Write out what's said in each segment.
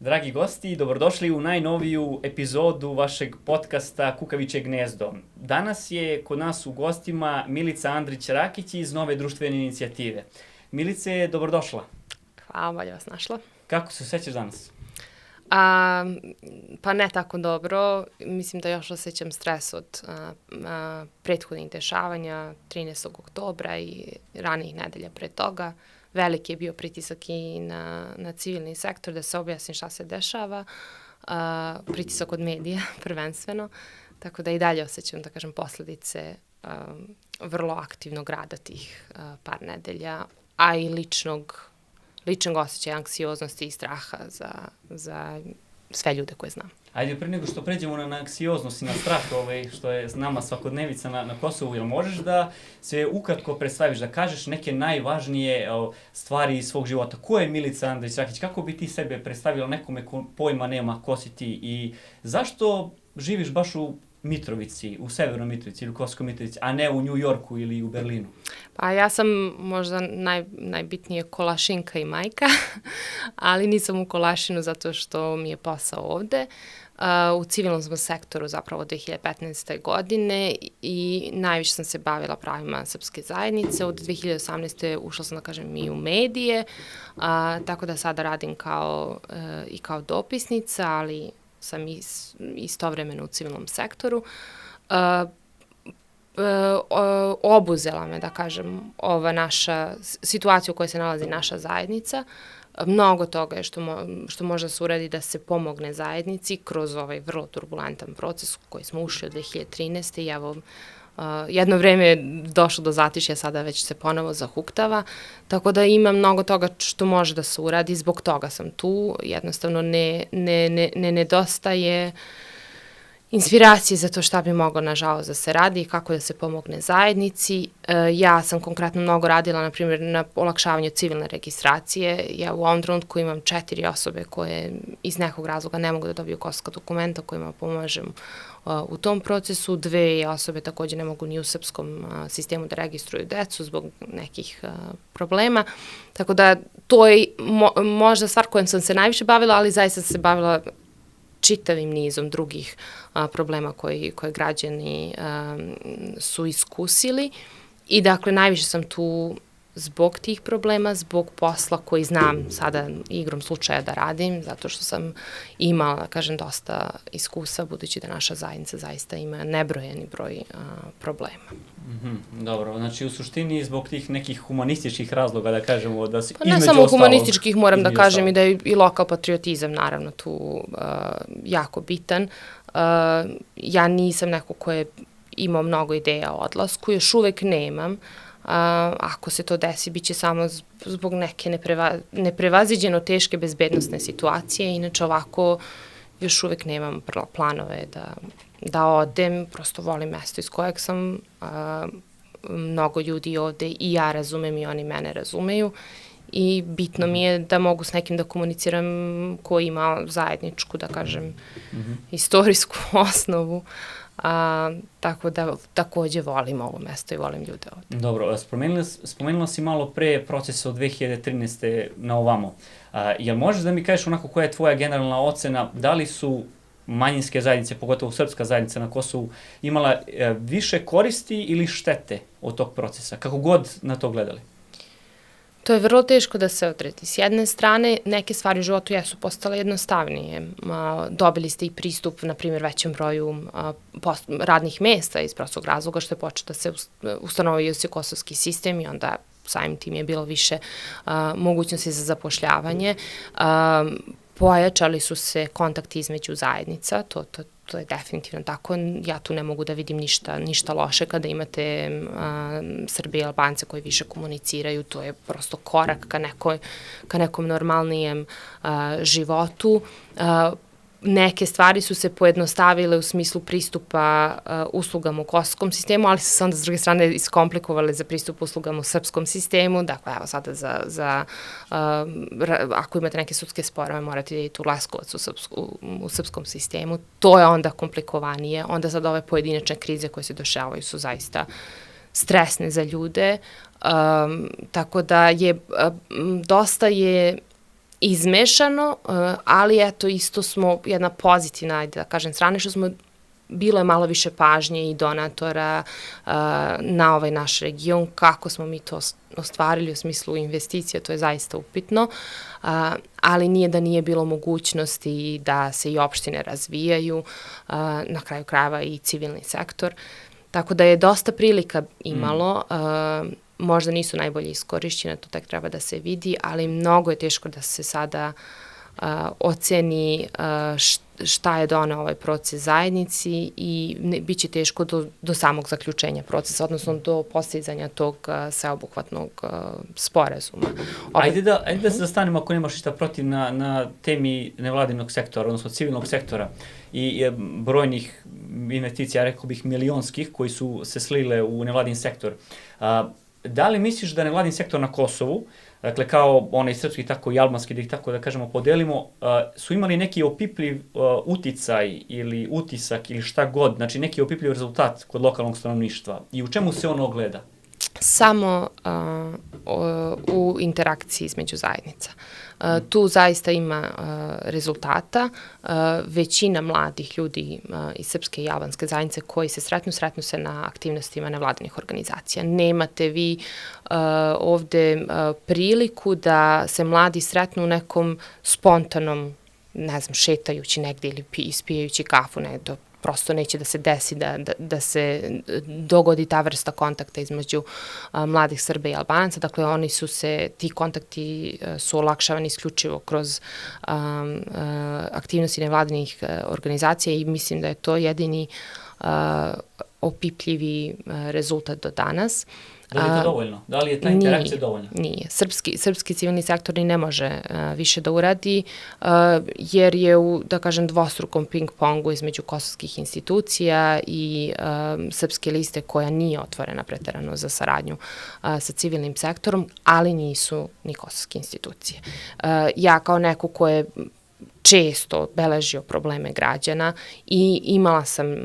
Dragi gosti, dobrodošli u najnoviju epizodu vašeg podcasta Kukavičje gnezdo. Danas je kod nas u gostima Milica Andrić-Rakić iz Nove društvene inicijative. Milice, dobrodošla. Hvala, bolje vas našla. Kako se osjećaš danas? Pa ne tako dobro. Mislim da još osjećam stres od prethodnih dešavanja 13. oktobra i ranijih nedelja pre toga. Veliki je bio pritisak i na civilni sektor da se objasni šta se dešava. Pritisak od medija prvenstveno. Tako da i dalje osjećam, da kažem, posledice vrlo aktivnog rada tih par nedelja, a i ličnog osjećaja anksioznosti i straha za sve ljude koje znam. Ajde, pre nego što pređemo na anksioznost i na strah što je s nama svakodnevica na Kosovu, jel možeš da se ukratko predstaviš, da kažeš neke najvažnije stvari iz svog života? Ko je Milica Andrić-Rakić? Kako bi ti sebe predstavila nekome ko pojma nema ko si ti? I zašto živiš baš u Mitrovici, u Severnoj Mitrovici ili u Kosovskoj Mitrovici, a ne u New Yorku ili u Berlinu? Pa ja sam možda najbitnije Kolašinka i majka, ali nisam u Kolašinu zato što mi je posao ovde. U civilnom smo sektoru zapravo 2015. godine i najviše sam se bavila pravima srpske zajednice. Od 2018. ušla sam, da kažem, i u medije, tako da sada radim i kao dopisnica, ali sam istovremeno u civilnom sektoru. Obuzela me, da kažem, ova naša situacija u kojoj se nalazi naša zajednica. Mnogo toga je što može da se uradi da se pomogne zajednici kroz ovaj vrlo turbulentan proces u koji smo ušli od 2013. I evo, jedno vreme je došlo do zatišja, sada već se ponovo zahuktava, tako da ima mnogo toga što može da se uradi, zbog toga sam tu, jednostavno ne nedostaje inspiracije za to šta bi moglo, nažalost, da se radi i kako da se pomogne zajednici. Ja sam konkretno mnogo radila, na primjer, na olakšavanju civilne registracije. Ja u ovom trenutku imam 4 osobe koje iz nekog razloga ne mogu da dobiju kosovska dokumenta kojima pomažem u tom procesu. 2 osobe takođe ne mogu ni u srpskom sistemu da registruju decu zbog nekih problema. Tako da to je možda stvar kojom sam se najviše bavila, ali zaista sam se bavila čitavim nizom drugih problema koje građani su iskusili. I dakle, najviše sam tu zbog tih problema, zbog posla koji znam sada igrom slučaja da radim, zato što sam imala, da kažem, dosta iskustva, budući da naša zajednica zaista ima nebrojeni broj problema. Dobro, znači u suštini zbog tih nekih humanističkih razloga, da kažemo, da se između ostalog... Ne samo humanističkih, moram da kažem i da je i lokal patriotizam, naravno, tu jako bitan. Ja nisam neko ko je imao mnogo ideja o odlasku, još uvek nemam. Ako se to desi, bit će samo zbog neke neprevaziđeno teške bezbednosne situacije. Inače, ovako, još uvek nemam planove da odem. Prosto volim mesto iz kojeg sam. Mnogo ljudi ovde i ja razumem i oni mene razumeju. I bitno mi je da mogu s nekim da komuniciram ko ima zajedničku, da kažem, istorijsku osnovu. Tako da takođe volim ovo mesto i volim ljude ovde. Dobro, spomenula si malo pre procesa od 2013. na ovamo. Jel možeš da mi kažeš onako koja je tvoja generalna ocena, da li su manjinske zajednice, pogotovo srpska zajednica na Kosovu, imala više koristi ili štete od tog procesa, kako god na to gledali? To je vrlo teško da se odredi. S jedne strane, neke stvari u životu jesu postale jednostavnije. Dobili ste i pristup, na primjer, većem broju radnih mesta iz prostog razloga što je počeo da se ustanovio se kosovski sistem i onda samim tim je bilo više mogućnosti za zapošljavanje. Pojačali su se kontakti između zajednica, to je definitivno tako. Ja tu ne mogu da vidim ništa loše kada imate Srbe i Albance koji više komuniciraju. To je prosto korak ka nekom normalnijem životu. Neke stvari su se pojednostavile u smislu pristupa uslugama u kosovskom sistemu, ali su se onda s druge strane iskomplikovale za pristup uslugama u srpskom sistemu. Dakle, evo sada ako imate neke sudske sporove, morate da idete u Leskovac u srpskom sistemu. To je onda komplikovanije. Onda sad ove pojedinačne krize koje se dešavaju su zaista stresne za ljude. Tako da dosta je izmešano, ali eto isto smo jedna pozitivna, ajde da kažem, strane što smo bilo je malo više pažnje i donatora na ovaj naš region, kako smo mi to ostvarili u smislu investicija, to je zaista upitno, ali nije da nije bilo mogućnosti da se i opštine razvijaju, na kraju krajeva i civilni sektor, tako da je dosta prilika imalo, možda nisu najbolje iskorišćene, to tek treba da se vidi, ali mnogo je teško da se sada oceni šta je doneo ovaj proces zajednici i bit će teško do samog zaključenja procesa, odnosno do postizanja tog sveobuhvatnog sporazuma. Ajde da se zastanemo ako nemaš šta protiv na temi nevladinog sektora, odnosno civilnog sektora i brojnih investicija, rekao bih milionskih, koji su se slile u nevladin sektor. Da li misliš da nevladin sektor na Kosovu, dakle kao onaj srpski, tako i albanski, da ih tako da kažemo podelimo, su imali neki opipljiv uticaj ili utisak ili šta god, znači neki opipljiv rezultat kod lokalnog stanovništva i u čemu se ono ogleda? Samo u interakciji između zajednica. Tu zaista ima rezultata. Većina mladih ljudi iz srpske i albanske zajednice koji se sretnu se na aktivnostima nevladinih organizacija. Nemate vi ovde priliku da se mladi sretnu u nekom spontanom, ne znam, šetajući negdje ili ispijajući kafu, to prosto neće da se desi da se dogodi ta vrsta kontakta između mladih Srba i Albanaca. Dakle, ti kontakti su olakšavani isključivo kroz aktivnosti nevladinih organizacija i mislim da je to jedini opipljivi rezultat do danas. Da li je to dovoljno? Da li je ta interakcija dovoljna? Nije. Srpski civilni sektor ni ne može više da uradi, jer je u, da kažem, dvostrukom ping-pongu između kosovskih institucija i srpske liste koja nije otvorena preterano za saradnju sa civilnim sektorom, ali nisu ni kosovske institucije. Ja kao neko ko je često beležio probleme građana i imala sam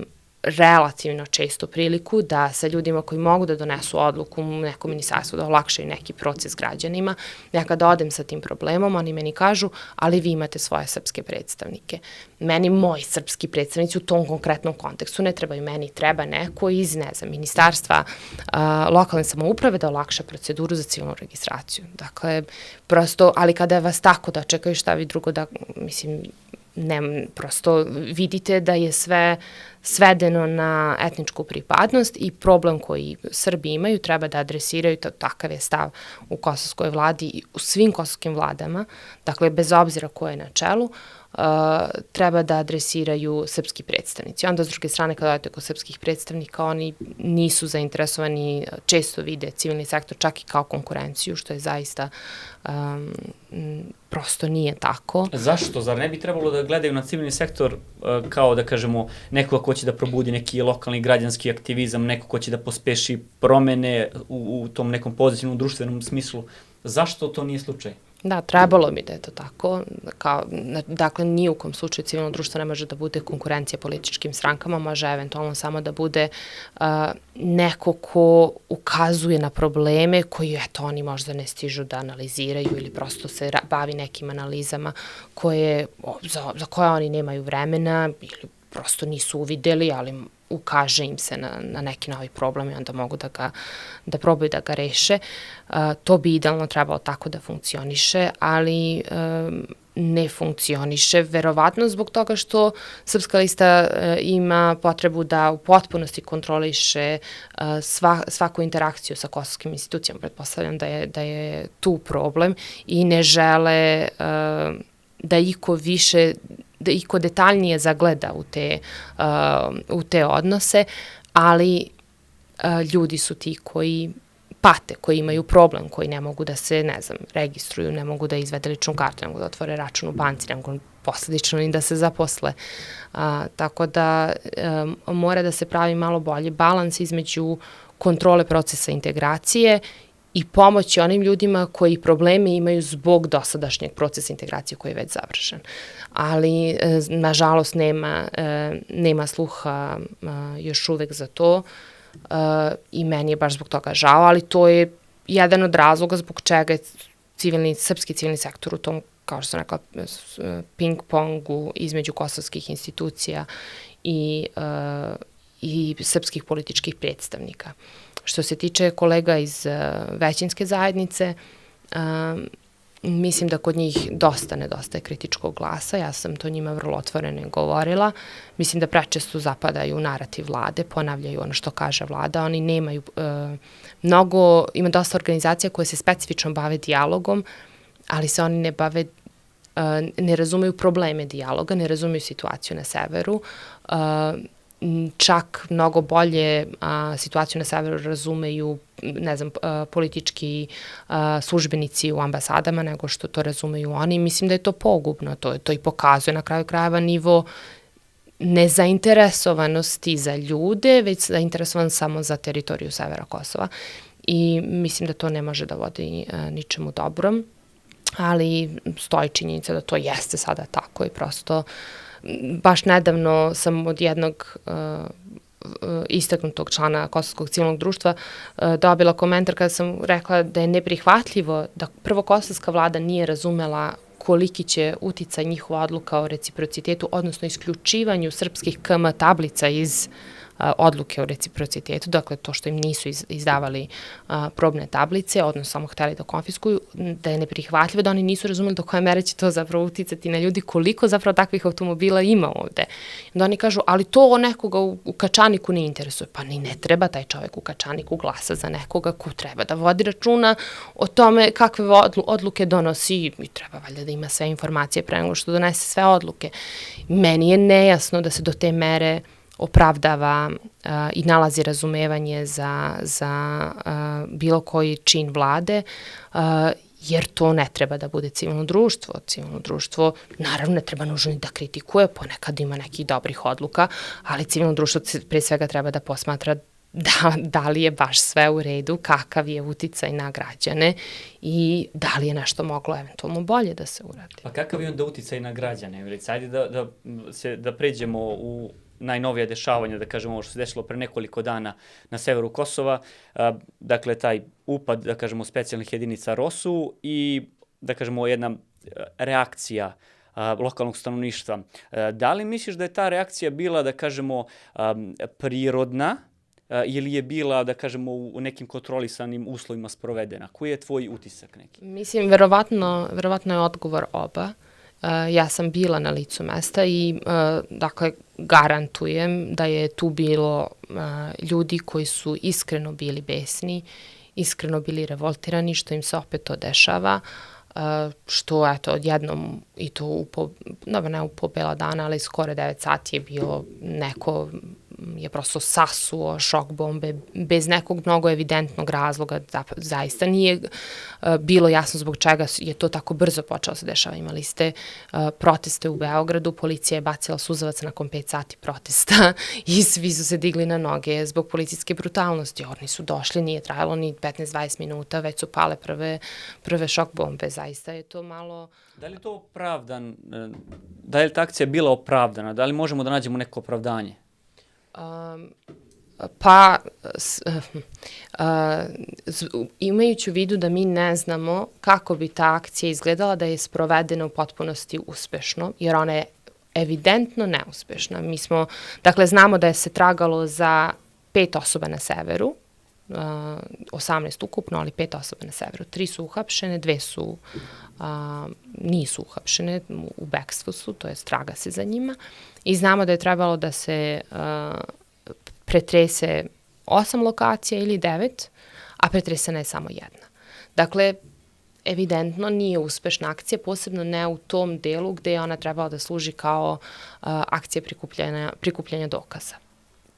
relativno često priliku da sa ljudima koji mogu da donesu odluku u nekom ministarstvu, da olakšaju neki proces građanima, ja kada odem sa tim problemom, oni meni kažu, ali vi imate svoje srpske predstavnike. Meni moji srpski predstavnici u tom konkretnom kontekstu ne trebaju, meni treba neko iz, ne znam, ministarstva lokalne samouprave da olakša proceduru za civilnu registraciju. Dakle, prosto, ali kada vas tako da čekaju, šta vi drugo da, mislim, prosto vidite da je sve svedeno na etničku pripadnost i problem koji Srbi imaju treba da adresiraju, takav je stav u kosovskoj vladi i u svim kosovskim vladama, dakle bez obzira ko je na čelu, treba da adresiraju srpski predstavnici. Onda s druge strane kada odete kod srpskih predstavnika, oni nisu zainteresovani, često vide civilni sektor čak i kao konkurenciju, što je zaista prosto nije tako. Zašto? Zar ne bi trebalo da gledaju na civilni sektor kao, da kažemo, neko ko će da probudi neki lokalni građanski aktivizam, neko ko će da pospeši promene u tom nekom pozitivnom društvenom smislu? Zašto to nije slučaj? Da, trebalo bi da je to tako. Dakle, ni u kom slučaju civilno društvo ne može da bude konkurencija političkim strankama, može eventualno samo da bude neko ko ukazuje na probleme koji, eto, oni možda ne stižu da analiziraju ili prosto se bavi nekim analizama za koje oni nemaju vremena ili prosto nisu uvideli, ali ukaže im se na neki novi problem i onda mogu da probaju da ga reše. To bi idealno trebalo tako da funkcioniše, ali ne funkcioniše, verovatno zbog toga što Srpska lista ima potrebu da u potpunosti kontroliše svaku interakciju sa kosovskim institucijama. Pretpostavljam da je tu problem i ne žele da iko detaljnije zagleda u te odnose, ali ljudi su ti koji pate, koji imaju problem, koji ne mogu da se, ne znam, registruju, ne mogu da izvede ličnu kartu, ne mogu da otvore račun u banci, ne mogu posledično ni da se zaposle. Tako da mora da se pravi malo bolji balans između kontrole procesa integracije i pomoći onim ljudima koji probleme imaju zbog dosadašnjeg procesa integracije koji je već završen. Ali, nažalost, nema sluha još uvek za to i meni je baš zbog toga žao, ali to je jedan od razloga zbog čega je srpski civilni sektor u tom kao što sam rekla, ping-pongu između kosovskih institucija i srpskih političkih predstavnika. Što se tiče kolega iz većinske zajednice, mislim da kod njih dosta nedostaje kritičkog glasa, ja sam to njima vrlo otvoreno govorila. Mislim da prečesto zapadaju u narativ vlade, ponavljaju ono što kaže vlada, oni nemaju ima dosta organizacija koje se specifično bave dijalogom, ali se oni ne razumeju probleme dijaloga, ne razumeju situaciju na severu, čak mnogo bolje situaciju na severu razumeju, ne znam, politički službenici u ambasadama nego što to razumeju oni. Mislim da je to pogubno, to i pokazuje na kraju krajeva nivo nezainteresovanosti za ljude, već zainteresovan samo za teritoriju severa Kosova. I mislim da to ne može da vodi ničemu dobrom, ali stoji činjenica da to jeste sada tako i prosto baš nedavno sam od jednog istaknutog člana Kosovskog civilnog društva dobila komentar kada sam rekla da je neprihvatljivo da prvo kosovska vlada nije razumela koliki će uticaj njihova odluka o reciprocitetu, odnosno isključivanju srpskih KM tablica iz odluke o reciprocitetu, dakle to što im nisu izdavali probne tablice, odnosno samo hteli da konfiskuju, da je neprihvatljivo, da oni nisu razumeli do koje mere će to zapravo uticati na ljudi, koliko zapravo takvih automobila ima ovde. Da oni kažu, ali to nekoga u Kačaniku ne interesuje. Pa ni ne treba taj čovek u Kačaniku glasa za nekoga ko treba da vodi računa o tome kakve odluke donosi i treba valjda da ima sve informacije pre nego što donese sve odluke. Meni je nejasno da se do te mere opravdava i nalazi razumevanje za bilo koji čin vlade, jer to ne treba da bude civilno društvo. Civilno društvo, naravno, ne treba nužno ni da kritikuje, ponekad ima nekih dobrih odluka, ali civilno društvo pre svega treba da posmatra da li je baš sve u redu, kakav je uticaj na građane i da li je nešto moglo eventualno bolje da se uradi. Pa kakav je onda uticaj na građane? Ajde da pređemo u najnovije dešavanja, da kažemo ovo što se desilo pre nekoliko dana na severu Kosova, dakle taj upad, da kažemo, specijalnih jedinica ROSU i, da kažemo, jedna reakcija lokalnog stanovništva. Da li misliš da je ta reakcija bila, da kažemo, prirodna ili je bila, da kažemo, u nekim kontrolisanim uslovima sprovedena? Koji je tvoj utisak neki? Mislim, verovatno je odgovor oba. Ja sam bila na licu mesta i, dakle, garantujem da je tu bilo ljudi koji su iskreno bili besni, iskreno bili revoltirani, što im se opet to dešava, što, eto, odjednom, i to ne u po bela dana, ali skoro 9 sati je bilo neko je prosto sasuo šok bombe bez nekog mnogo evidentnog razloga, zaista nije bilo jasno zbog čega je to tako brzo počelo se dešava. Imali ste proteste u Beogradu, policija je bacila suzavac nakon 5 sati protesta i svi su se digli na noge zbog policijske brutalnosti. Oni su došli, nije trajalo ni 15-20 minuta, već su pale prve šok bombe. Zaista je to malo... Da li je to opravdan, da li ta akcija bila opravdana, da li možemo da nađemo neko opravdanje? Imajući u vidu da mi ne znamo kako bi ta akcija izgledala da je sprovedena u potpunosti uspešno, jer ona je evidentno neuspešna. Dakle, znamo da je se tragalo za 5 osoba na severu, 18 ukupno, ali 5 osoba na severu. 3 su uhapšene, 2 nisu uhapšene, u bekstvu su, to je traga se za njima. I znamo da je trebalo da se pretrese 8 lokacija ili 9, a pretresena je samo 1. Dakle, evidentno nije uspešna akcija, posebno ne u tom delu gde je ona trebala da služi kao akcija prikupljanja dokaza.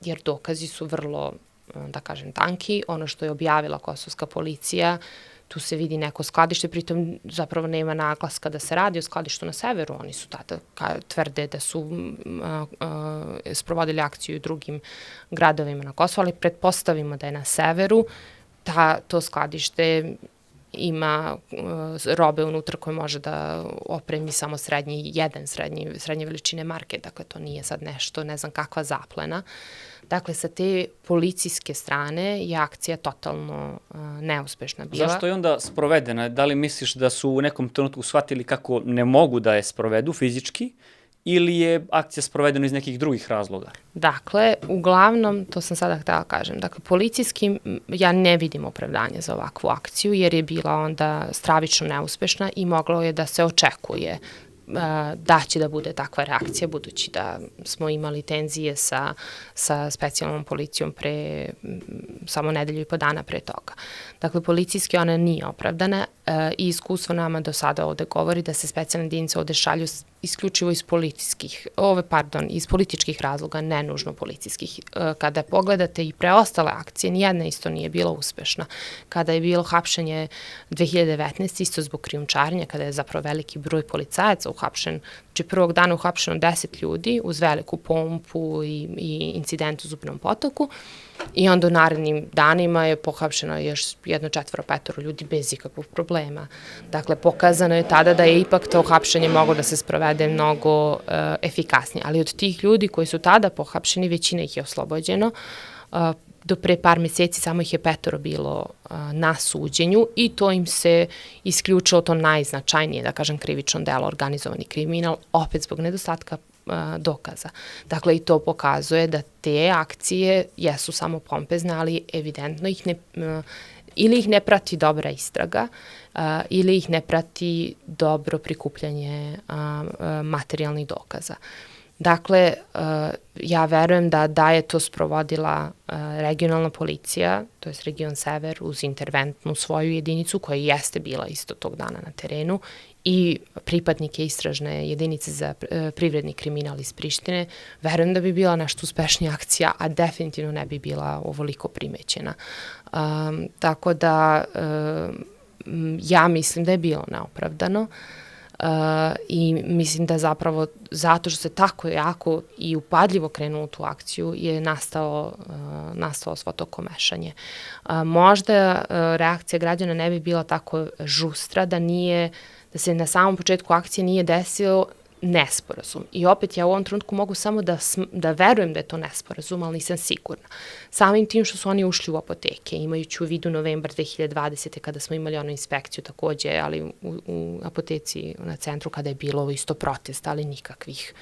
Jer dokazi su vrlo, da kažem, tanki. Ono što je objavila kosovska policija, tu se vidi neko skladište, pritom zapravo nema naglaska da se radi o skladištu na severu. Oni su tada tvrde da su sprovodili akciju u drugim gradovima na Kosovu, ali pretpostavimo da je na severu. To skladište ima robe unutra koje može da opremi samo srednje veličine market, dakle to nije sad nešto, ne znam kakva zaplena. Dakle, sa te policijske strane je akcija totalno neuspešna bila. Zašto je onda sprovedena? Da li misliš da su u nekom trenutku shvatili kako ne mogu da je sprovedu fizički ili je akcija sprovedena iz nekih drugih razloga? Dakle, uglavnom, to sam sada htela kažem, dakle, policijski ja ne vidim opravdanje za ovakvu akciju jer je bila onda stravično neuspešna i moglo je da se očekuje da će da bude takva reakcija, budući da smo imali tenzije sa specijalnom policijom pre samo nedelju i po dana pre toga. Dakle, policijski ona nije opravdana i iskustvo nama do sada ovde govori da se specijalne jedinice ovde šalju isključivo iz političkih razloga, ne nužno policijskih. Kada pogledate i preostale akcije, nijedna isto nije bila uspešna. Kada je bilo hapšenje 2019, isto zbog krijumčarenja, kada je zapravo veliki broj policajaca uhapšen, znači prvog dana uhapšeno 10 ljudi uz veliku pompu i incident u Zubinom Potoku, i onda u narednim danima je pohapšeno još 1/4-5 ljudi bez ikakvog problema. Dakle, pokazano je tada da je ipak to hapšenje moglo da se sprovede mnogo efikasnije. Ali od tih ljudi koji su tada pohapšeni, većina ih je oslobođeno. Do pre par meseci samo ih je 5 bilo na suđenju i to im se isključilo to najznačajnije, da kažem, krivično delo, organizovani kriminal, opet zbog nedostatka dokaza. Dakle, i to pokazuje da te akcije jesu samo pompezne, ali evidentno ili ih ne prati dobra istraga, ili ih ne prati dobro prikupljanje materijalnih dokaza. Dakle, ja verujem da je to sprovodila regionalna policija, to je region Sever, uz interventnu svoju jedinicu koja jeste bila isto tog dana na terenu i pripadnike istražne jedinice za privredni kriminal iz Prištine, verujem da bi bila nešto uspešnija akcija, a definitivno ne bi bila ovoliko primećena. Tako da ja mislim da je bilo neopravdano. I mislim da zapravo zato što se tako jako i upadljivo krenulo u tu akciju je nastalo svo to komešanje. Možda reakcija građana ne bi bila tako žustra da se na samom početku akcije nije desio nesporazum. I opet ja u ovom trenutku mogu samo da verujem da je to nesporazum, ali nisam sigurna. Samim tim što su oni ušli u apoteke, imajući u vidu novembar 2020. kada smo imali onu inspekciju takođe, ali u apoteci na centru kada je bilo isto protest, ali nikakvih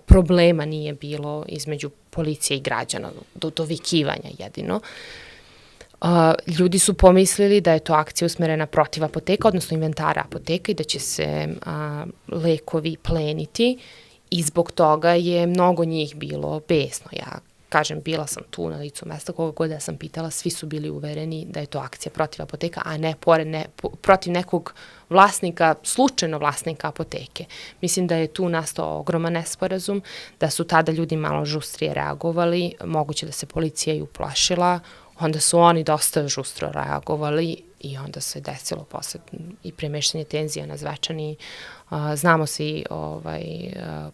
problema nije bilo između policije i građana, do vikivanja jedino. Ljudi su pomislili da je to akcija usmerena protiv apoteka, odnosno inventara apoteka i da će se lekovi pleniti i zbog toga je mnogo njih bilo besno. Ja kažem, bila sam tu na licu mesta, koga god da sam pitala, svi su bili uvereni da je to akcija protiv apoteka, a ne protiv nekog vlasnika, slučajno vlasnika apoteke. Mislim da je tu nastao ogroman nesporazum, da su tada ljudi malo žustrije reagovali, moguće da se policija i uplašila, onda su oni dosta žustro reagovali i onda se desilo posle i premeštanje tenzija na Zvečani. Znamo svi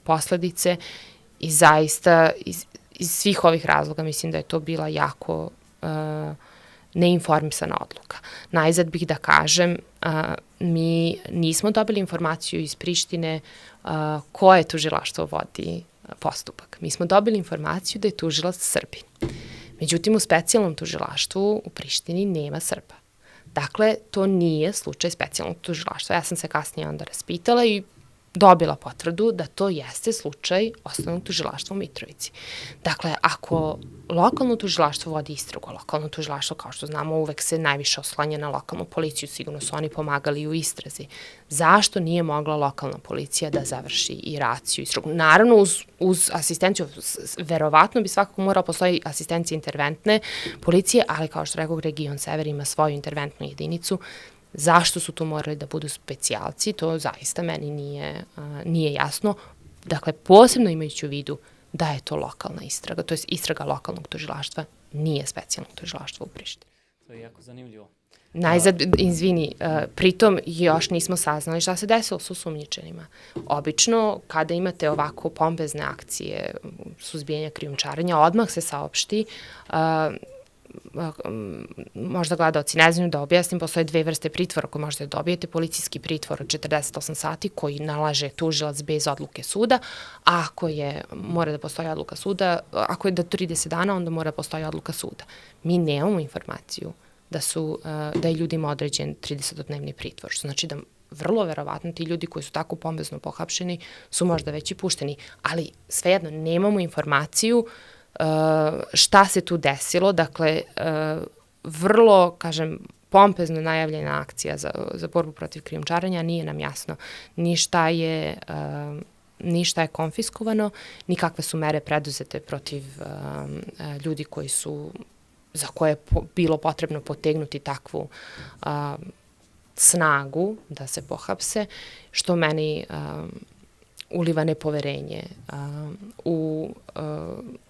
posledice i zaista iz svih ovih razloga mislim da je to bila jako neinformisana odluka. Najzad bih da kažem, mi nismo dobili informaciju iz Prištine koje tužilaštvo vodi postupak. Mi smo dobili informaciju da je tužilac Srbin. Međutim, u specijalnom tužilaštvu u Prištini nema Srba. Dakle, to nije slučaj specijalnog tužilaštva. Ja sam se kasnije onda raspitala i dobila potvrdu da to jeste slučaj osnovnog tužilaštva u Mitrovici. Dakle, ako lokalno tužilaštvo vodi istragu, lokalno tužilaštvo, kao što znamo, uvek se najviše oslanja na lokalnu policiju, sigurno su oni pomagali u istrazi. Zašto nije mogla lokalna policija da završi i raciju istragu? Naravno, uz asistenciju, verovatno bi svakako morao postoji asistencija interventne policije, ali kao što rekao, region Sever ima svoju interventnu jedinicu. Zašto su tu morali da budu specijalci, to zaista meni nije jasno. Dakle, posebno imajući u vidu da je to lokalna istraga, to je istraga lokalnog tužilaštva, nije specijalnog tužilaštva u Prištini. To je jako zanimljivo. Najzad, izvini, pritom još nismo saznali šta se desilo sa osumnjičenima. Obično, kada imate ovako pompezne akcije suzbijanja krijumčarenja, odmah se saopšti možda gledaoci ne znaju, da objasnim, postoje dve vrste pritvora koje možete da dobijete. Policijski pritvor od 48 sati koji nalaže tužilac bez odluke suda, a ako mora da postoji odluka suda, ako je do 30 dana, onda mora da postoji odluka suda. Mi nemamo informaciju da je ljudima određen 30-dnevni pritvor, što znači da vrlo verovatno ti ljudi koji su tako pompezno pohapšeni su možda već i pušteni, ali svejedno nemamo informaciju šta se tu desilo. Dakle, vrlo, kažem, pompezno najavljena akcija za borbu protiv krijumčarenja, nije nam jasno ni šta je konfiskovano, ni kakve su mere preduzete protiv ljudi za koje je bilo potrebno potegnuti takvu snagu da se pohapse, što meni uliva nepoverenje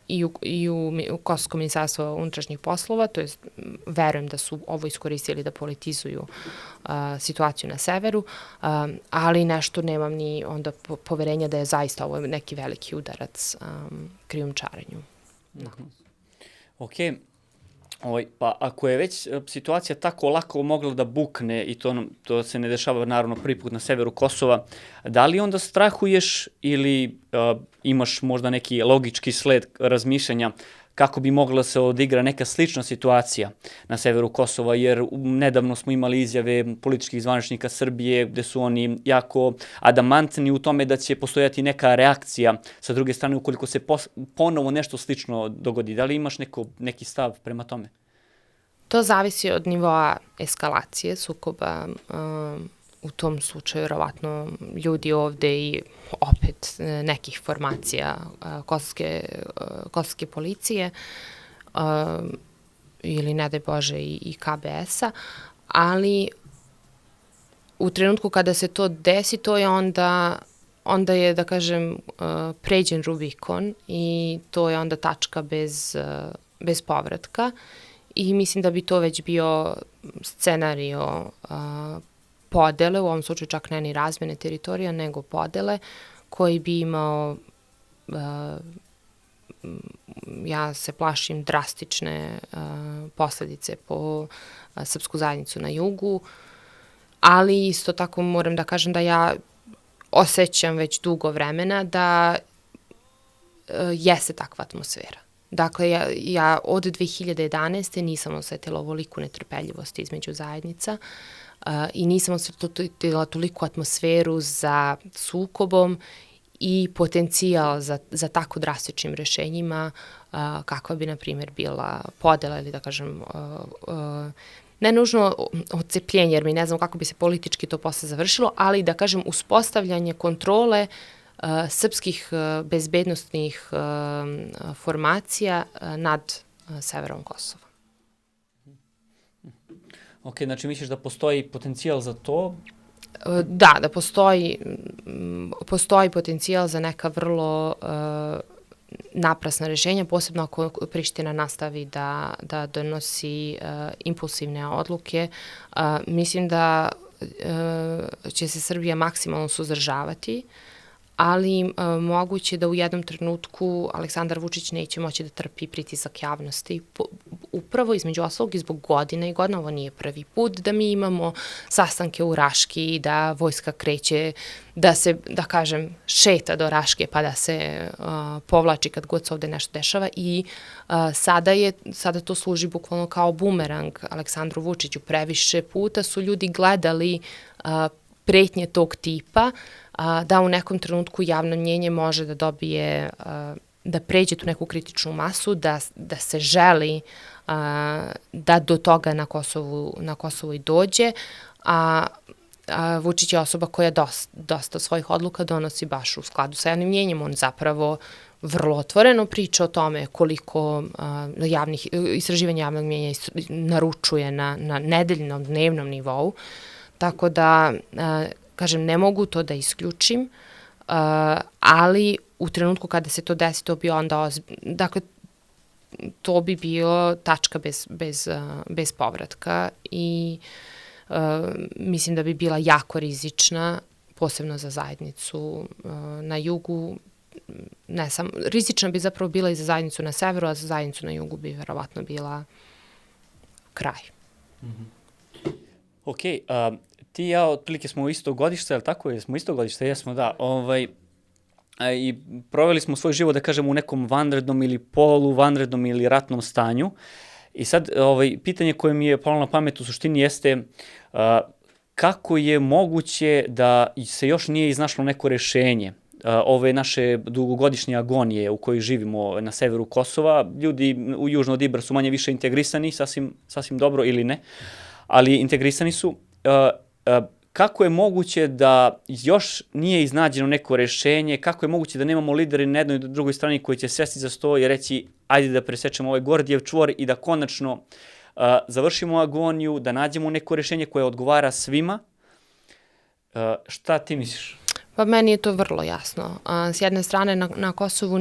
i u Kosovsko ministarstvo unutrašnjih poslova, to jest verujem da su ovo iskoristili da politizuju situaciju na severu, ali nešto nemam ni onda poverenja da je zaista ovo neki veliki udarac krijumčarenju. Okej. Pa ako je već situacija tako lako mogla da bukne i to se ne dešava naravno prvi put na severu Kosova, da li onda strahuješ ili imaš možda neki logički sled razmišljanja kako bi mogla se odigra neka slična situacija na severu Kosova, jer nedavno smo imali izjave političkih zvaničnika Srbije gde su oni jako adamantni u tome da će postojati neka reakcija sa druge strane ukoliko se ponovo nešto slično dogodi. Da li imaš neki stav prema tome? To zavisi od nivoa eskalacije sukoba. U tom slučaju, verovatno, ljudi ovde i opet nekih formacija kosovske policije ili, ne daj Bože, i KBS-a, ali u trenutku kada se to desi, to je onda je, da kažem, pređen Rubikon i to je onda tačka bez povratka i mislim da bi to već bio scenario podele, u ovom slučaju čak ne ni razmene teritorija, nego podele, koji bi imao, ja se plašim, drastične posledice po srpsku zajednicu na jugu, ali isto tako moram da kažem da ja osjećam već dugo vremena da jeste takva atmosfera. Dakle, ja od 2011. nisam osetila ovoliku netrpeljivost između zajednica i nisam osetila toliku atmosferu za sukobom i potencijal za tako drastičnim rešenjima kakva bi, na primjer, bila podela ili, da kažem, ne nužno odcepljenje, jer mi ne znam kako bi se politički to posle završilo, ali, da kažem, uspostavljanje kontrole srpskih bezbednostnih formacija nad severom Kosova. Ok, znači misliš da postoji potencijal za to? Da postoji potencijal za neka vrlo naprasna rešenja, posebno ako Priština nastavi da donosi impulsivne odluke. Mislim da će se Srbija maksimalno suzdržavati, ali moguće da u jednom trenutku Aleksandar Vučić neće moći da trpi pritisak javnosti. Upravo, između ostalog, i zbog godina i godina, ovo nije prvi put da mi imamo sastanke u Raški, da vojska kreće, da se, da kažem, šeta do Raške pa da se povlači kad god se ovde nešto dešava i sada to služi bukvalno kao bumerang Aleksandru Vučiću. Previše puta su ljudi gledali pretnje tog tipa, da u nekom trenutku javno mnjenje može da dobije, da pređe tu neku kritičnu masu, da se želi da do toga na Kosovu i dođe, a Vučić je osoba koja dosta svojih odluka donosi baš u skladu sa javnim mnjenjem. On zapravo vrlo otvoreno priča o tome koliko istraživanja javnog mnjenja naručuje na nedeljnom, dnevnom nivou, tako da kažem, ne mogu to da isključim, ali u trenutku kada se to desi, to bi onda, dakle, to bi bio tačka bez povratka i mislim da bi bila jako rizična, posebno za zajednicu na jugu. Ne sam, rizična bi zapravo bila i za zajednicu na severu, a za zajednicu na jugu bi verovatno bila kraj. Ok, ti i ja otprilike smo isto godište, ali tako je, smo isto godište, jesmo, da. I proveli smo svoj život, da kažem, u nekom vanrednom ili poluvanrednom ili ratnom stanju. I sad, pitanje koje mi je palo na pamet u suštini jeste kako je moguće da se još nije iznašlo neko rešenje ove naše dugogodišnje agonije u kojoj živimo na severu Kosova. Ljudi u južno od Ibra su manje više integrisani, sasvim dobro ili ne, ali integrisani su. Kako je moguće da još nije iznađeno neko rešenje, kako je moguće da nemamo lideri na jednoj i drugoj strani koji će sesti za sto i reći ajde da presečemo ovaj Gordijev čvor i da konačno završimo agoniju, da nađemo neko rešenje koje odgovara svima. Šta ti misliš? Pa meni je to vrlo jasno. S jedne strane na Kosovu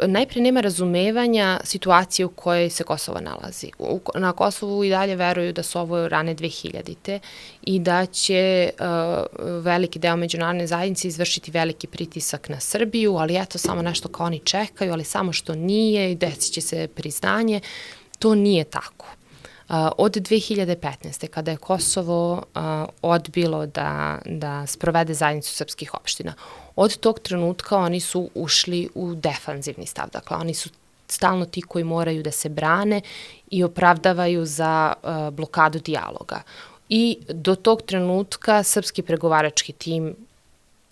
najprije nema razumevanja situacije u kojoj se Kosovo nalazi. Na Kosovu i dalje veruju da su ovo rane 2000-te i da će veliki deo međunarodne zajednice izvršiti veliki pritisak na Srbiju, ali eto samo nešto kao oni čekaju, ali samo što nije i desit će se priznanje. To nije tako. Od 2015. kada je Kosovo odbilo da sprovede zajednicu srpskih opština, od tog trenutka oni su ušli u defanzivni stav. Dakle, oni su stalno ti koji moraju da se brane i opravdavaju za blokadu dijaloga. I do tog trenutka srpski pregovarački tim,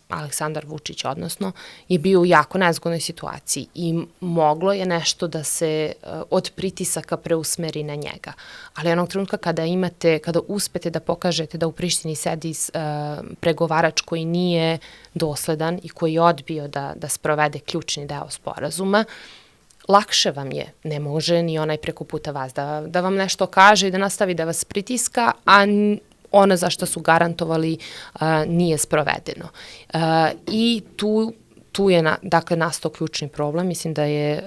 Aleksandar Vučić odnosno, je bio u jako nezgodnoj situaciji i moglo je nešto da se od pritisaka preusmeri na njega. Ali onog trenutka kada uspete da pokažete da u Prištini sedi pregovarač koji nije dosledan i koji je odbio da sprovede ključni deo sporazuma, lakše vam je, ne može ni onaj preko puta vas da vam nešto kaže i da nastavi da vas pritiska, a ono za što su garantovali nije sprovedeno. I tu je nastao ključni problem. Mislim da je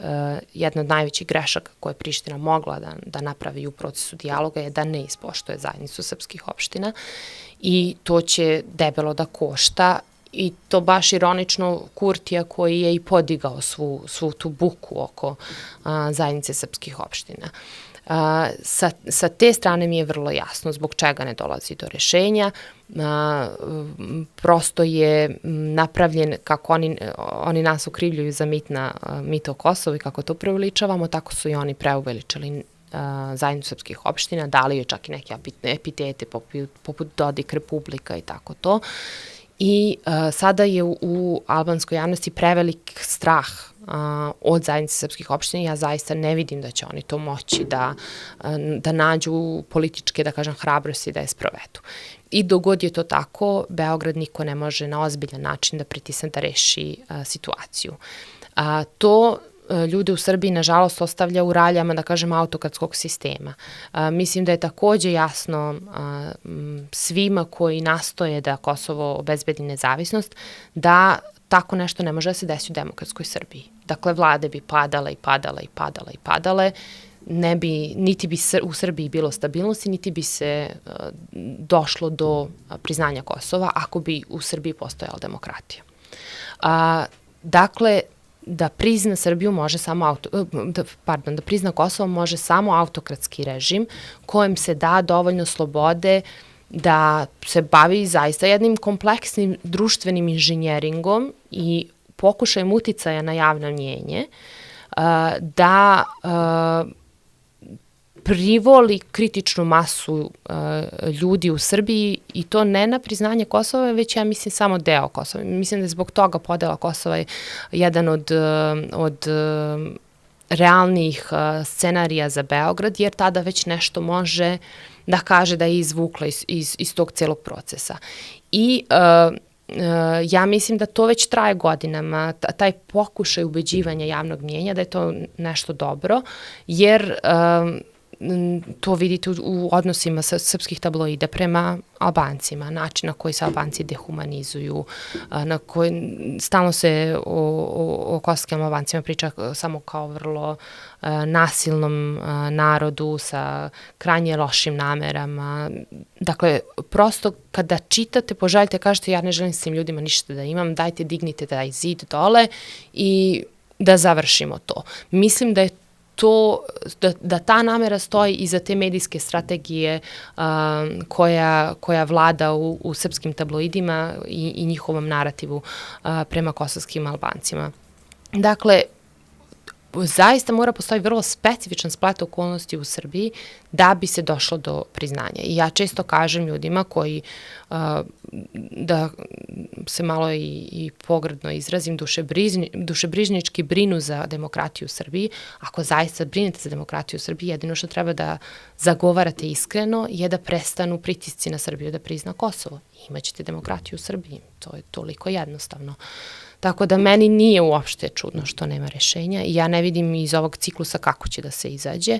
jedna od najvećih grešaka koje je Priština mogla da napravi u procesu dijaloga je da ne ispoštuje zajednicu srpskih opština i to će debelo da košta i to baš ironično Kurtija koji je i podigao svu tu buku oko zajednice srpskih opština. Sa te strane mi je vrlo jasno zbog čega ne dolazi do rešenja. Prosto je napravljen, kako oni nas ukrivljuju za mit o Kosovu i kako to preuveličavamo, tako su i oni preuveličali zajednicu srpskih opština, dali joj čak i neke epitete poput Dodik Republika i tako to. I sada je u albanskoj javnosti prevelik strah od zajednice srpskih opština. Ja zaista ne vidim da će oni to moći da nađu političke, da kažem, hrabrosti da je sprovedu. I dogod je to tako, Beograd niko ne može na ozbiljan način da pritisne da reši situaciju. To ljude u Srbiji, nažalost, ostavlja u raljama, da kažem, autokratskog sistema. Mislim da je takođe jasno svima koji nastoje da Kosovo obezbedi nezavisnost, da tako nešto ne može da se desi u demokratskoj Srbiji. Dakle, vlade bi padale, niti bi u Srbiji bilo stabilnosti, niti bi se došlo do priznanja Kosova ako bi u Srbiji postojala demokratija. Dakle, da prizna Srbiju može samo da prizna Kosovo može samo autokratski režim kojem se da dovoljno slobode da se bavi zaista jednim kompleksnim društvenim inženjeringom i pokušajem uticaja na javno mnjenje, da privoli kritičnu masu ljudi u Srbiji i to ne na priznanje Kosova, već ja mislim samo deo Kosova. Mislim da je zbog toga podela Kosova jedan od realnih scenarija za Beograd, jer tada već nešto može da kaže da je izvukla iz tog celog procesa. I ja mislim da to već traje godinama, taj pokušaj ubeđivanja javnog mnjenja, da je to nešto dobro, jer to vidite u odnosima srpskih tabloida prema Albancima, način na koji se Albanci dehumanizuju, na koji stalno se o kosovskim Albancima priča samo kao vrlo nasilnom narodu sa krajnje lošim namerama. Dakle, prosto kada čitate, poželite, kažete ja ne želim s tim ljudima ništa da imam, dajte dignite taj zid dole i da završimo to. Mislim da je da ta namera stoji iza te medijske strategije koja vlada u srpskim tabloidima i njihovom narativu prema kosovskim Albancima. Dakle, zaista mora postoji vrlo specifičan splet okolnosti u Srbiji da bi se došlo do priznanja. I ja često kažem ljudima koji, da se malo i pogrdno izrazim, dušebrižnički brinu za demokratiju u Srbiji. Ako zaista brinete za demokratiju u Srbiji, jedino što treba da zagovarate iskreno je da prestanu pritisci na Srbiju da prizna Kosovo. Imaćete demokratiju u Srbiji. To je toliko jednostavno. Tako da meni nije uopšte čudno što nema rešenja i ja ne vidim iz ovog ciklusa kako će da se izađe.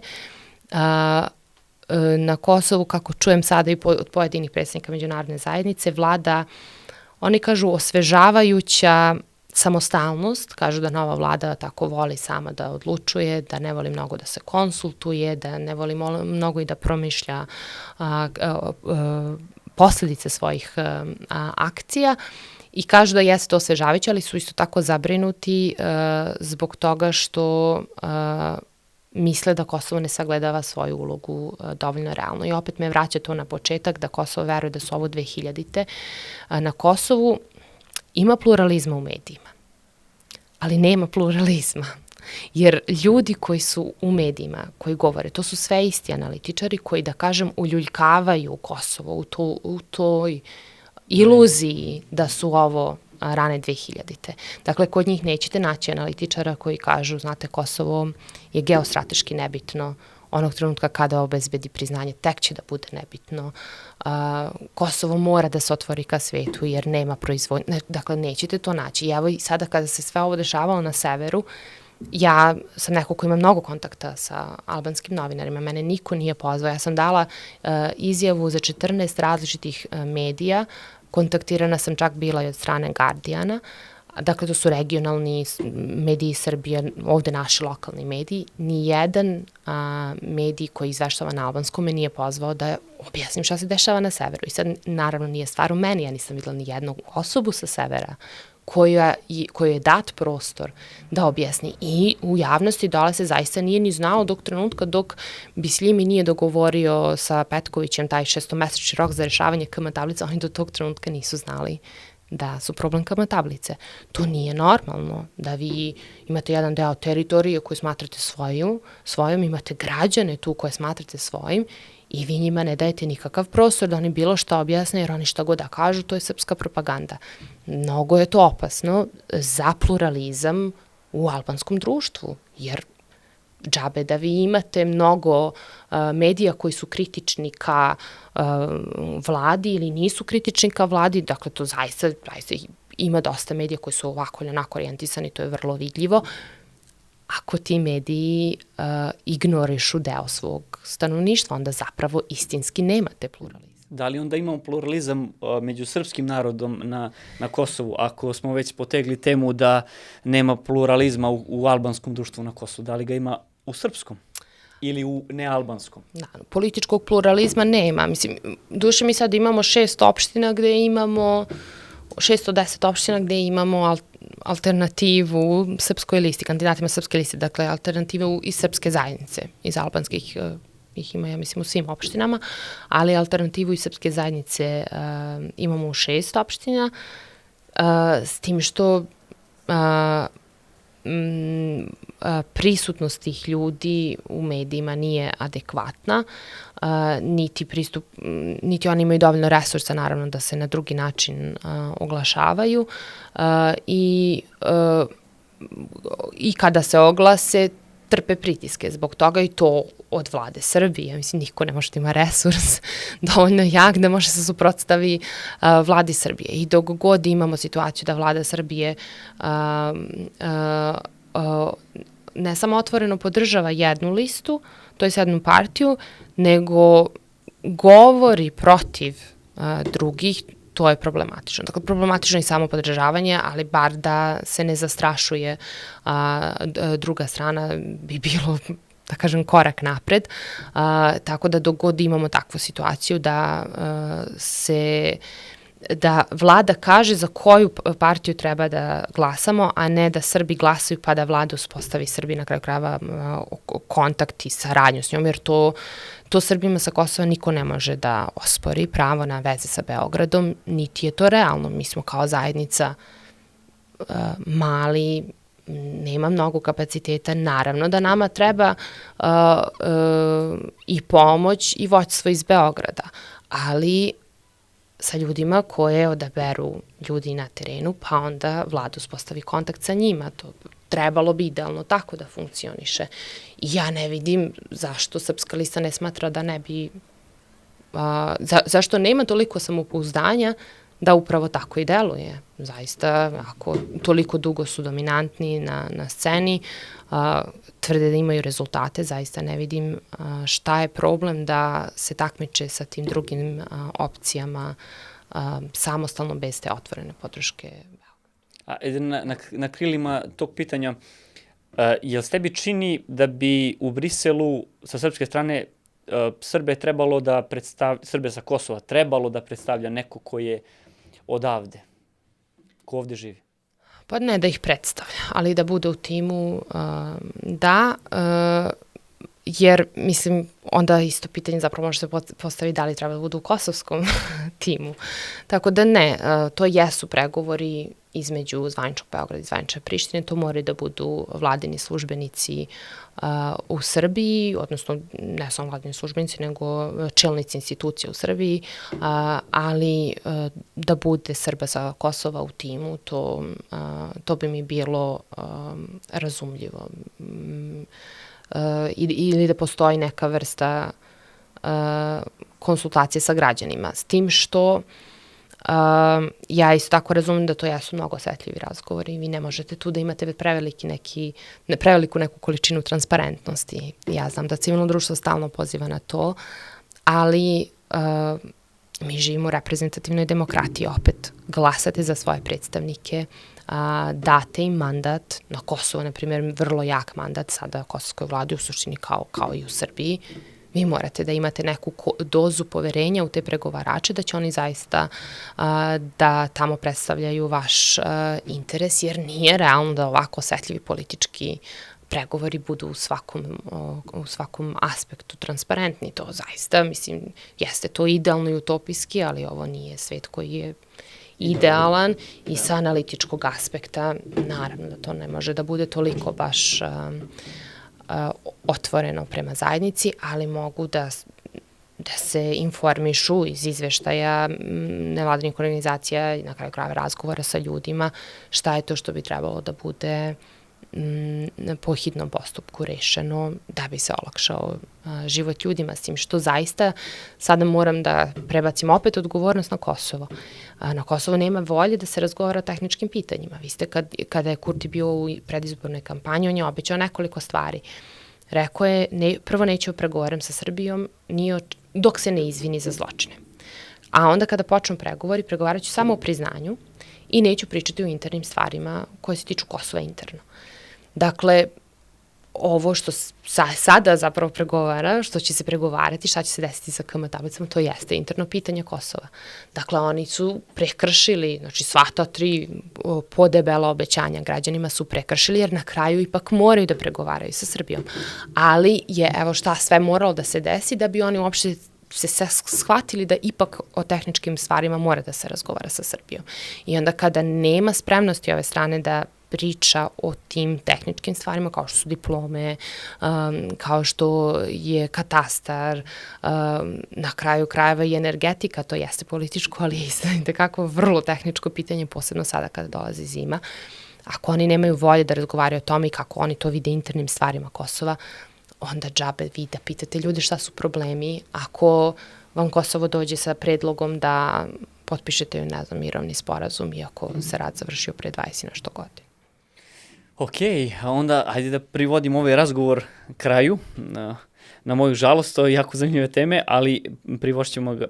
Na Kosovu, kako čujem sada i od pojedinih predstavnika međunarodne zajednice, vlada, oni kažu, osvežavajuća samostalnost, kažu da nova vlada tako voli sama da odlučuje, da ne voli mnogo da se konsultuje, da ne voli mnogo i da promišlja posledice svojih akcija. I kažu da jeste to osvežavajuće, ali su isto tako zabrinuti zbog toga što misle da Kosovo ne sagledava svoju ulogu dovoljno realno. I opet me vraća to na početak da Kosovo veruje da su ovo 2000-te. Na Kosovu ima pluralizma u medijima, ali nema pluralizma. Jer ljudi koji su u medijima, koji govore, to su sve isti analitičari koji, da kažem, uljuljkavaju Kosovo u toj iluziji da su ovo rane 2000-te. Dakle, kod njih nećete naći analitičara koji kažu, znate, Kosovo je geostrateški nebitno, onog trenutka kada obezbedi priznanje, tek će da bude nebitno. Kosovo mora da se otvori ka svetu jer nema proizvodnje. Dakle, nećete to naći. I evo i sada kada se sve ovo dešavalo na severu, ja sam neko ko ima mnogo kontakta sa albanskim novinarima, mene niko nije pozvao. Ja sam dala izjavu za 14 različitih medija, kontaktirana sam čak bila i od strane Guardiana, dakle to su regionalni mediji Srbije, ovde naši lokalni mediji. Nijedan medij koji izveštava na albanskom me nije pozvao da objasnim šta se dešava na severu. I sad naravno nije stvar u meni, ja nisam videla ni jednu osobu sa severa koju je dat prostor da objasni. I u javnosti dole se zaista nije ni znao dok Bisljimi nije dogovorio sa Petkovićem taj 6-mesečni rok za rešavanje KM tablica, oni do tog trenutka nisu znali da su problem KM tablice. To nije normalno da vi imate jedan deo teritorije koju smatrate svojom, imate građane tu koje smatrate svojim i vi njima ne dajete nikakav prostor da oni bilo šta objasne, jer oni šta god da kažu, to je srpska propaganda. Mnogo je to opasno za pluralizam u albanskom društvu, jer džabe da vi imate mnogo medija koji su kritični ka vladi ili nisu kritični ka vladi, dakle to zaista ima dosta medija koji su ovako ili onako orijentisani, to je vrlo vidljivo. Ako ti mediji ignorišu deo svog stanovništva, onda zapravo istinski nemate pluralizam. Da li onda imamo pluralizam među srpskim narodom na Kosovu, ako smo već potegli temu da nema pluralizma u albanskom društvu na Kosovu? Da li ga ima u srpskom ili u nealbanskom? Da, političkog pluralizma nema. Mislim, duše mi sad imamo 6 opština gde imamo 610 opština gde imamo alternativu srpskoj listi, kandidatima srpske liste, dakle alternativu iz srpske zajednice, iz albanskih, ih ima, ja mislim, u svim opštinama, ali alternativu iz srpske zajednice imamo u 6 opština, s tim što prisutnost tih ljudi u medijima nije adekvatna, niti oni imaju dovoljno resursa, naravno, da se na drugi način oglašavaju i kada se oglase trpe pritiske zbog toga i to od vlade Srbije. Mislim, niko ne može da ima resurs dovoljno jak da može se suprotstavi vladi Srbije. I dok god imamo situaciju da vlada Srbije ne samo otvoreno podržava jednu listu, to je jednu partiju, nego govori protiv drugih, to je problematično. Dakle, problematično je i samo podržavanje, ali bar da se ne zastrašuje druga strana bi bilo, da kažem, korak napred. Tako da dok god imamo takvu situaciju da se da vlada kaže za koju partiju treba da glasamo, a ne da Srbi glasaju pa da vlada uspostavi Srbi na kraju krajeva kontakt i saradnju s njom, jer to Srbima sa Kosova niko ne može da ospori, pravo na veze sa Beogradom, niti je to realno. Mi smo kao zajednica mali, nema mnogo kapaciteta, naravno da nama treba i pomoć i vođstvo iz Beograda, ali sa ljudima koje odaberu ljudi na terenu, pa onda vlada uspostavi kontakt sa njima. To trebalo bi idealno tako da funkcioniše. Ja ne vidim zašto Srpska lista ne smatra da ne bi, zašto nema toliko samopouzdanja da upravo tako i deluje. Zaista, ako toliko dugo su dominantni na sceni, tvrde da imaju rezultate, zaista ne vidim šta je problem da se takmiče sa tim drugim opcijama samostalno bez te otvorene podrške. Na krilima tog pitanja, jel s tebi čini da bi u Briselu sa srpske strane Srbe sa Kosova trebalo da predstavlja neko ko je odavde, ko ovde živi? Pa ne da ih predstavlja, ali da bude u timu, da, jer, mislim, onda isto pitanje zapravo može se postaviti da li treba da bude u kosovskom timu. Tako da ne, to jesu pregovori između zvaničnog Beograda i zvanične Prištine, to moraju da budu vladini službenici u Srbiji, odnosno ne samo vladini službenici, nego čelnici institucija u Srbiji, ali da bude Srba sa Kosova u timu, to bi mi bilo razumljivo. Ili da postoji neka vrsta konsultacije sa građanima. S tim što ja isto tako razumem da to jesu mnogo osetljivi razgovori i vi ne možete tu da imate preveliku neku količinu transparentnosti. Ja znam da civilno društvo stalno poziva na to, ali mi živimo u reprezentativnoj demokratiji. Opet, glasate za svoje predstavnike, date im mandat, na Kosovo, na primjer, vrlo jak mandat, sada kosovskoj vladi u suštini kao i u Srbiji. Vi morate da imate neku dozu poverenja u te pregovarače da će oni zaista da tamo predstavljaju vaš interes, jer nije realno da ovako osetljivi politički pregovori budu u svakom aspektu transparentni. To zaista, mislim, jeste to idealno i utopijski, ali ovo nije svet koji je idealan i sa analitičkog aspekta, naravno da to ne može da bude toliko baš otvoreno prema zajednici, ali mogu da se informišu iz izveštaja nevladinih organizacija i na kraju krajeva razgovora sa ljudima šta je to što bi trebalo da bude po hitnom postupku rešeno da bi se olakšao život ljudima, s tim što zaista sada moram da prebacim opet odgovornost na Kosovo. Na Kosovo nema volje da se razgovara o tehničkim pitanjima. Vi ste kada je Kurti bio u predizbornoj kampanji, on je obećao nekoliko stvari. Rekao je, prvo neću pregovaram sa Srbijom dok se ne izvini za zločine. A onda kada počnu pregovori, pregovarat ću samo o priznanju i neću pričati o internim stvarima koje se tiču Kosova interno. Dakle, ovo što sada zapravo pregovara, što će se pregovarati, šta će se desiti sa KM tablicama, to jeste interno pitanje Kosova. Dakle, oni su prekršili, znači sva ta 3 podebela obećanja građanima su prekršili, jer na kraju ipak moraju da pregovaraju sa Srbijom. Ali je, evo šta sve moralo da se desi da bi oni uopšte se shvatili da ipak o tehničkim stvarima mora da se razgovara sa Srbijom. I onda kada nema spremnosti ove strane da priča o tim tehničkim stvarima kao što su diplome, kao što je katastar, na kraju krajeva i energetika, to jeste političko, ali je itekako vrlo tehničko pitanje, posebno sada kada dolazi zima. Ako oni nemaju volje da razgovaraju o tome i kako oni to vide internim stvarima Kosova, onda džabe vi da pitate ljude šta su problemi. Ako vam Kosovo dođe sa predlogom da potpišete, ne znam, mirovni sporazum, iako se rad završio pre 20 nešto godina. Ok, a onda ajde da privodim ovaj razgovor kraju. Na moju žalost, to je jako zanimljive teme, ali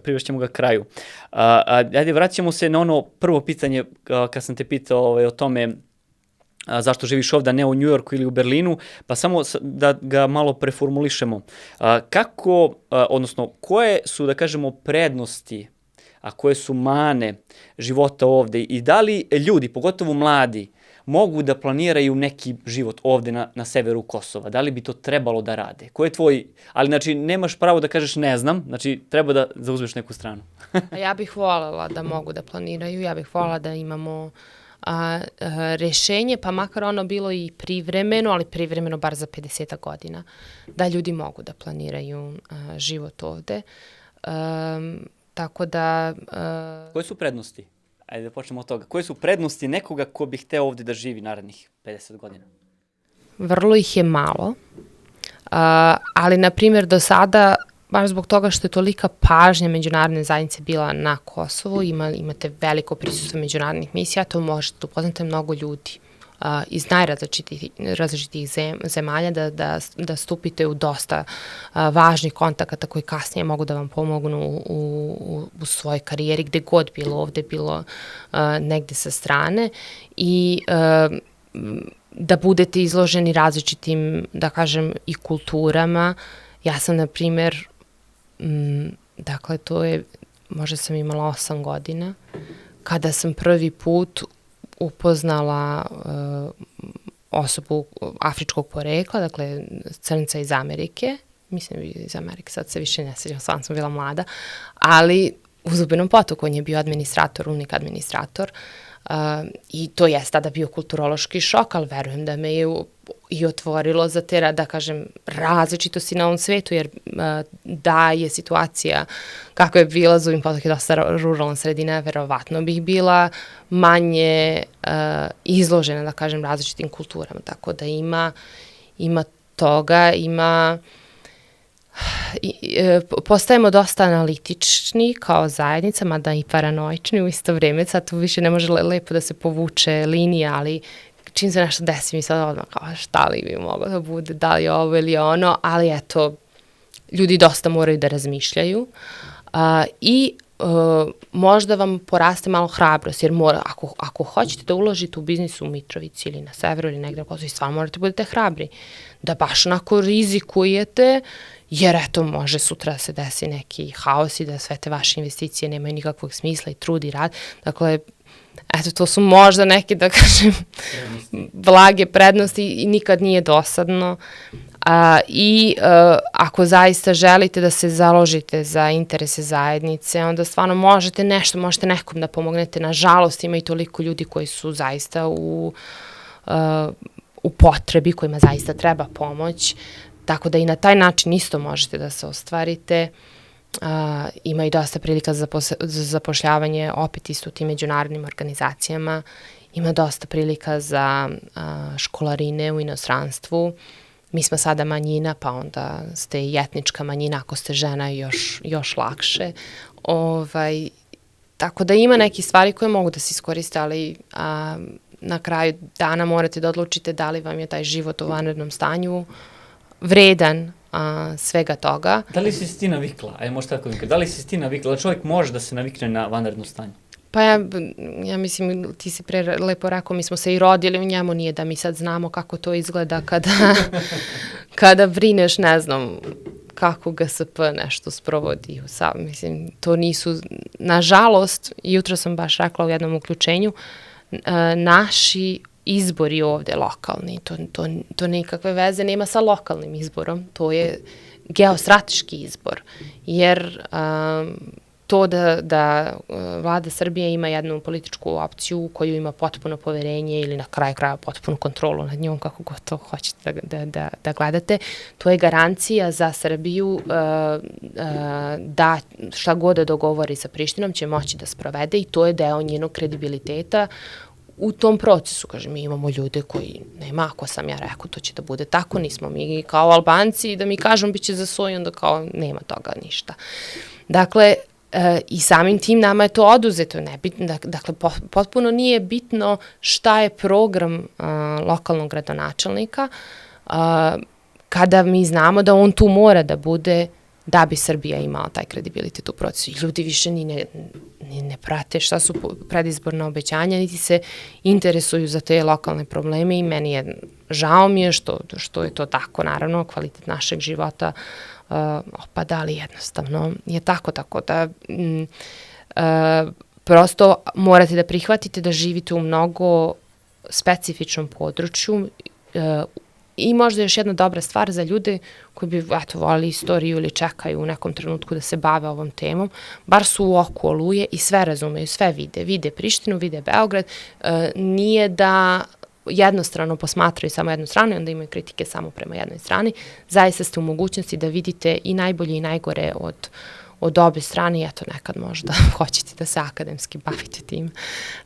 privošćemo ga kraju. Ajde, vraćamo se na ono prvo pitanje kad sam te pitao o tome zašto živiš ovdje, ne u Njujorku ili u Berlinu, pa samo da ga malo preformulišemo. Kako, odnosno, koje su, da kažemo, prednosti a koje su mane života ovde i da li ljudi, pogotovo mladi, mogu da planiraju neki život ovde na severu Kosova? Da li bi to trebalo da rade? Ko je tvoj... Ali, znači, nemaš pravo da kažeš ne znam, znači, treba da zauzmeš neku stranu. Ja bih voljela da mogu da planiraju, ja bih voljela da imamo rešenje, pa makar ono bilo i privremeno, ali privremeno bar za 50 godina, da ljudi mogu da planiraju život ovde. Tako da... Koje su prednosti? Ajde da počnemo od toga. Koje su prednosti nekoga ko bi hteo ovde da živi narednih 50 godina? Vrlo ih je malo, ali, na primjer, do sada, baš zbog toga što je tolika pažnja međunarodne zajednice bila na Kosovu, imate veliko prisustvo međunarodnih misija, to možete upoznati mnogo ljudi iz najrazličitih zemalja, da stupite u dosta važnih kontakata koji kasnije mogu da vam pomognu u svojoj karijeri, gde god bilo ovde, bilo negde sa strane i da budete izloženi različitim, da kažem, i kulturama. Ja sam, na primjer, dakle, možda sam imala 8 godina, kada sam prvi put upoznala osobu afričkog porekla, dakle, crnca iz Amerike, mislim iz Amerike, sad se više ne sjećam, stvarno sam bila mlada, ali u Zubinom Potoku on je bio UNIC administrator i to je tada bio kulturološki šok, ali verujem da me je i otvorilo za te, da kažem, različitosti na ovom svetu, jer da je situacija kako je bila, Zubin Potok je dosta ruralna sredina, verovatno bih bila manje izložena, da kažem, različitim kulturama, tako da ima toga, postajemo dosta analitični kao zajednica, mada i paranoični u isto vrijeme, sad tu više ne može lepo da se povuče linija, ali čim se nešto desi mi sad odmah kao šta li bi moglo da bude, da li ovo ili ono, ali eto, ljudi dosta moraju da razmišljaju i možda vam poraste malo hrabrost, jer ako hoćete da uložite u biznis u Mitrovici ili na severu ili negde, stvarno morate budete hrabri, da baš onako rizikujete, jer eto, može sutra da se desi neki haos i da sve te vaše investicije nemaju nikakvog smisla i trud i rad. Dakle, eto, to su možda neke, da kažem, blage prednosti i nikad nije dosadno. Ako zaista želite da se založite za interese zajednice, onda stvarno možete nekom da pomognete. Nažalost, ima i toliko ljudi koji su zaista u potrebi, kojima zaista treba pomoć, tako da i na taj način isto možete da se ostvarite. Ima i dosta prilika za zapošljavanje opet isto u tim međunarodnim organizacijama. Ima dosta prilika za školarine u inostranstvu. Mi smo sada manjina, pa onda ste i etnička manjina, ako ste žena još lakše. Tako da ima neke stvari koje mogu da se iskoriste, ali na kraju dana morate da odlučite da li vam je taj život u vanrednom stanju vredan svega toga. Da li si ti navikla? Možda tako da li si ti navikla? Da čovjek može da se navikne na vanredno stanje? Pa ja mislim, ti si pre lepo rekao, mi smo se i rodili u njemu, nije da mi sad znamo kako to izgleda kada brineš, ne znam, kako GSP nešto sprovodi. Mislim, to nisu, nažalost, jutro sam baš rekla u jednom uključenju, naši izbori ovde lokalni, to nikakve veze nema sa lokalnim izborom, to je geostrateški izbor, jer to da vlada Srbije ima jednu političku opciju u koju ima potpuno poverenje ili na kraju kraja potpunu kontrolu nad njom, kako god to hoćete da gledate, to je garancija za Srbiju da šta god da dogovori sa Prištinom će moći da sprovede i to je deo njenog kredibiliteta u tom procesu. Kažem, mi imamo ljude koji, nema, ako sam ja rekao, to će da bude tako, nismo mi kao Albanci, da mi kažem bit će za svoj, onda kao nema toga ništa. Dakle, i samim tim nama je to oduzeto, dakle, potpuno nije bitno šta je program lokalnog gradonačelnika, kada mi znamo da on tu mora da bude da bi Srbija imala taj kredibilitet u procesu. I ljudi više ni ne prate šta su predizborna obećanja, niti se interesuju za te lokalne probleme i meni je, žao mi je što je to tako, naravno, kvalitet našeg života opada, ali jednostavno je tako da prosto morate da prihvatite da živite u mnogo specifičnom području i možda još jedna dobra stvar za ljude koji bi volili istoriju ili čekaju u nekom trenutku da se bave ovom temom, bar su u oku Oluje i sve razumeju, sve vide. Vide Prištinu, vide Beograd, nije da jednostrano posmatraju samo jednu stranu i onda imaju kritike samo prema jednoj strani. Zaista ste u mogućnosti da vidite i najbolje i najgore od obe strane i eto nekad možda hoćete da se akademski bavite tim.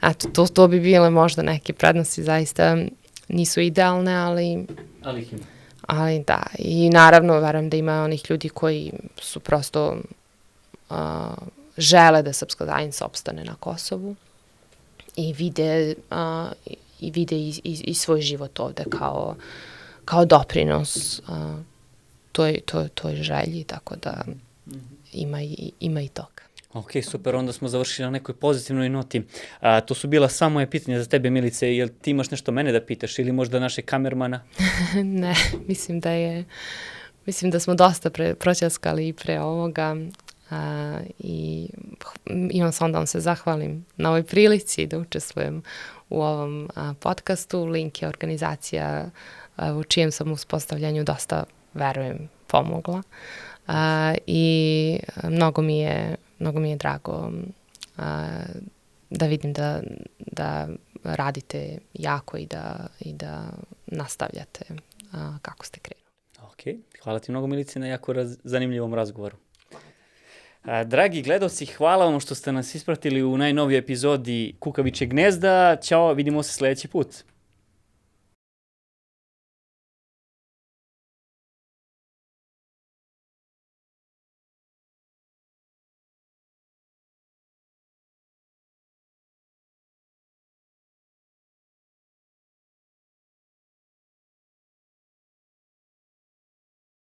Eto, to bi bile možda neke prednosti, zaista nisu idealne, ali ih ima. Ali da, i naravno verujem da ima onih ljudi koji su prosto žele da srpska zajednica opstane na Kosovu i vide i svoj život ovde kao doprinos toj želji, tako da ima i toga. Ok, super, onda smo završili na nekoj pozitivnoj noti. To su bila samo moje pitanje za tebe, Milice. Jel ti imaš nešto mene da pitaš ili možda naše kamermana? Ne, mislim da smo dosta proćaskali i pre ovoga i imam sam da vam se zahvalim na ovoj prilici da učestvujem u ovom podcastu. Link je organizacija u čijem sam uspostavljanju dosta, verujem, pomogla. I mnogo mi je drago da vidim da radite jako i da nastavljate kako ste krenuli. Ok, hvala ti mnogo, Milice, na jako zanimljivom razgovoru. Dragi gledalci, hvala vam što ste nas ispratili u najnovijoj epizodi Kukavičjeg gnezda. Ćao, vidimo se sljedeći put.